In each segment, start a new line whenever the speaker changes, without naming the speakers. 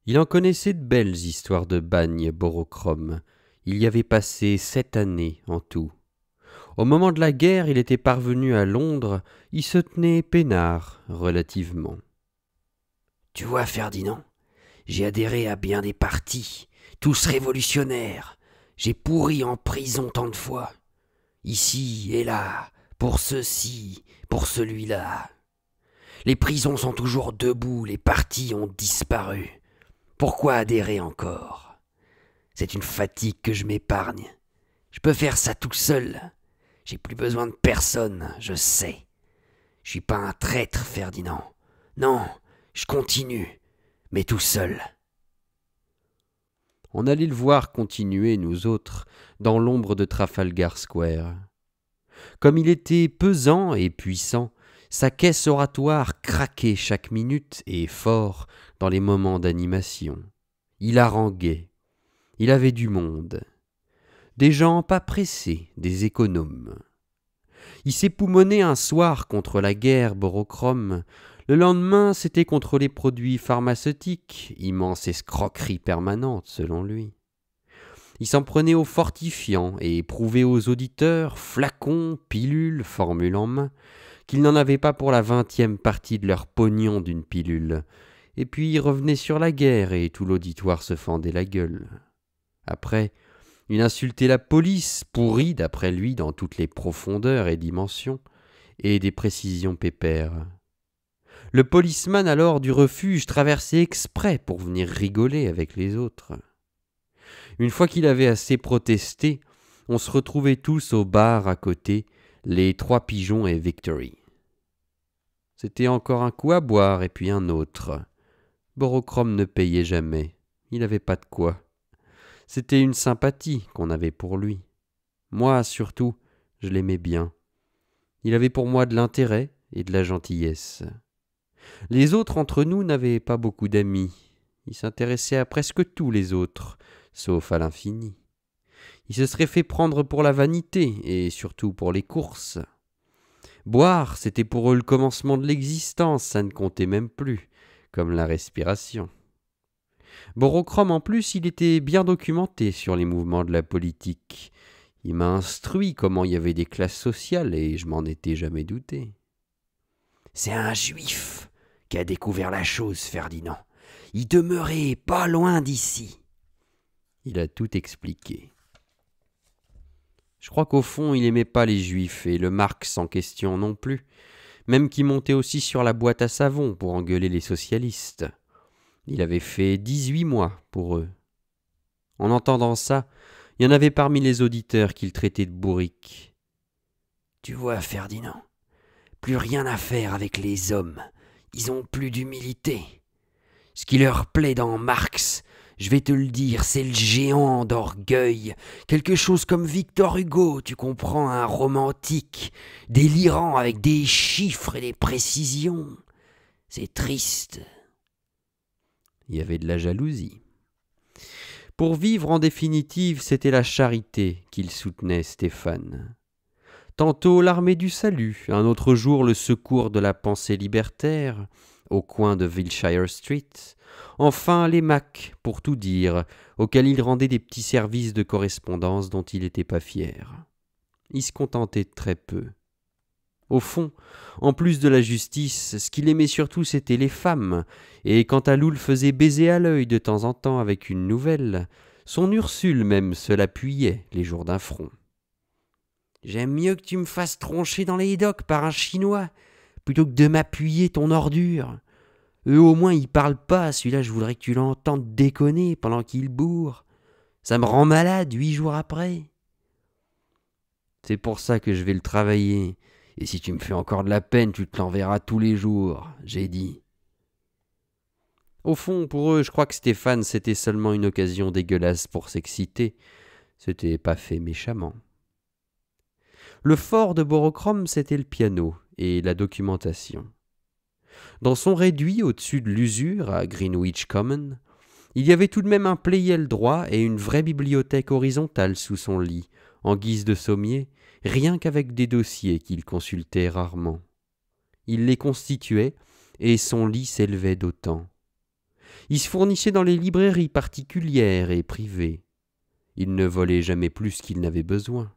Il en connaissait de belles histoires de bagne, Borochrome. Il y avait passé 7 années en tout. Au moment de la guerre, il était parvenu à Londres, il se tenait peinard, relativement.
Tu vois, Ferdinand, j'ai adhéré à bien des partis, tous révolutionnaires. J'ai pourri en prison tant de fois. Ici et là, pour ceci, pour celui-là. Les prisons sont toujours debout, les partis ont disparu. Pourquoi adhérer encore? C'est une fatigue que je m'épargne. Je peux faire ça tout seul. J'ai plus besoin de personne, je sais. Je suis pas un traître, Ferdinand. Non, je continue, mais tout seul.
On allait le voir continuer, nous autres, dans l'ombre de Trafalgar Square. Comme il était pesant et puissant, sa caisse oratoire craquait chaque minute et fort dans les moments d'animation. Il haranguait. Il avait du monde. Des gens pas pressés, des économes. Il s'époumonnait un soir contre la guerre, Borochrome. Le lendemain, c'était contre les produits pharmaceutiques, immense escroquerie permanente selon lui. Il s'en prenait aux fortifiants et prouvait aux auditeurs, flacons, pilules, formules en main, qu'ils n'en avaient pas pour la 20e partie de leur pognon d'une pilule. Et puis il revenait sur la guerre et tout l'auditoire se fendait la gueule. Après, il insultait la police, pourrie d'après lui dans toutes les profondeurs et dimensions, et des précisions pépères. Le policeman alors du refuge traversait exprès pour venir rigoler avec les autres. Une fois qu'il avait assez protesté, on se retrouvait tous au bar à côté, les 3 pigeons et Victory. C'était encore un coup à boire et puis un autre. Borochrome ne payait jamais, il n'avait pas de quoi. C'était une sympathie qu'on avait pour lui. Moi, surtout, je l'aimais bien. Il avait pour moi de l'intérêt et de la gentillesse. Les autres entre nous n'avaient pas beaucoup d'amis. Il s'intéressait à presque tous les autres, sauf à l'infini. Il se serait fait prendre pour la vanité, et surtout pour les courses. Boire, c'était pour eux le commencement de l'existence, ça ne comptait même plus, comme la respiration. Borochrome, en plus, il était bien documenté sur les mouvements de la politique. Il m'a instruit comment il y avait des classes sociales, et je m'en étais jamais douté.
C'est un juif qui a découvert la chose, Ferdinand. Il demeurait pas loin d'ici.
Il a tout expliqué. Je crois qu'au fond, il aimait pas les juifs, et le Marx en question non plus, même qui montait aussi sur la boîte à savon pour engueuler les socialistes. Il avait fait 18 mois pour eux. En entendant ça, il y en avait parmi les auditeurs qu'il traitait de bourriques.
Tu vois, Ferdinand, plus rien à faire avec les hommes. Ils ont plus d'humilité. Ce qui leur plaît dans Marx, je vais te le dire, c'est le géant d'orgueil. Quelque chose comme Victor Hugo, tu comprends, un romantique, délirant avec des chiffres et des précisions. C'est triste.
Il y avait de la jalousie. Pour vivre en définitive, c'était la charité qu'il soutenait, Stéphane. Tantôt l'armée du salut, un autre jour le secours de la pensée libertaire, au coin de Wilshire Street, enfin les Macs, pour tout dire, auxquels il rendait des petits services de correspondance dont il n'était pas fier. Il se contentait de très peu. Au fond, en plus de la justice, ce qu'il aimait surtout c'était les femmes, et quand Alou le faisait baiser à l'œil de temps en temps avec une nouvelle, son Ursule même se l'appuyait les jours d'un front.
« J'aime mieux que tu me fasses troncher dans les docks par un Chinois, plutôt que de m'appuyer ton ordure. Eux au moins ils parlent pas, celui-là je voudrais que tu l'entendes déconner pendant qu'il bourre. Ça me rend malade 8 jours après. »
C'est pour ça que je vais le travailler. Et si tu me fais encore de la peine, tu te l'enverras tous les jours, j'ai dit. Au fond, pour eux, je crois que Stéphane, c'était seulement une occasion dégueulasse pour s'exciter. C'était pas fait méchamment. Le fort de Borochrome, c'était le piano et la documentation. Dans son réduit au-dessus de l'usure, à Greenwich Common, il y avait tout de même un Pleyel droit et une vraie bibliothèque horizontale sous son lit, en guise de sommier, rien qu'avec des dossiers qu'il consultait rarement. Il les constituait, et son lit s'élevait d'autant. Il se fournissait dans les librairies particulières et privées. Il ne volait jamais plus qu'il n'avait besoin.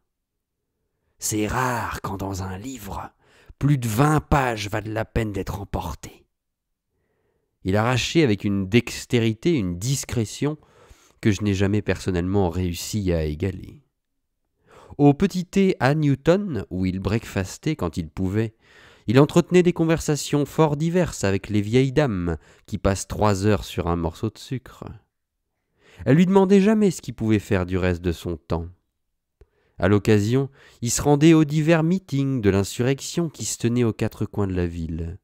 C'est rare quand dans un livre, plus de 20 pages valent la peine d'être emportées.
Il arrachait avec une dextérité, une discrétion que je n'ai jamais personnellement réussi à égaler. Au petit thé à Newton, où il breakfastait quand il pouvait, il entretenait des conversations fort diverses avec les vieilles dames qui passent 3 heures sur un morceau de sucre. Elles lui demandaient jamais ce qu'il pouvait faire du reste de son temps. À l'occasion, il se rendait aux divers meetings de l'insurrection qui se tenaient aux 4 coins de la ville.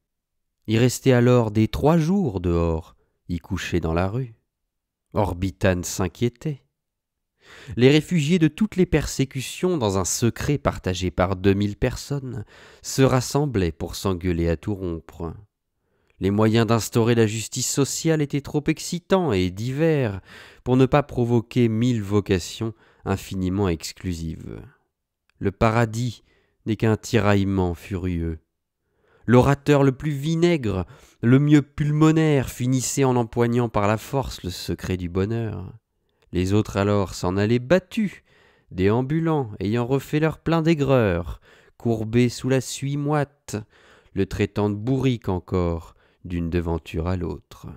Il restait alors des 3 jours dehors, y couchait dans la rue. Orbitane s'inquiétait. Les réfugiés de toutes les persécutions, dans un secret partagé par 2000 personnes, se rassemblaient pour s'engueuler à tout rompre. Les moyens d'instaurer la justice sociale étaient trop excitants et divers pour ne pas provoquer 1000 vocations infiniment exclusives. Le paradis n'est qu'un tiraillement furieux. L'orateur le plus vinaigre, le mieux pulmonaire, finissait en empoignant par la force le secret du bonheur. Les autres alors s'en allaient battus, déambulants, ayant refait leur plein d'aigreur, courbés sous la suie moite, le traitant de bourrique encore, d'une devanture à l'autre.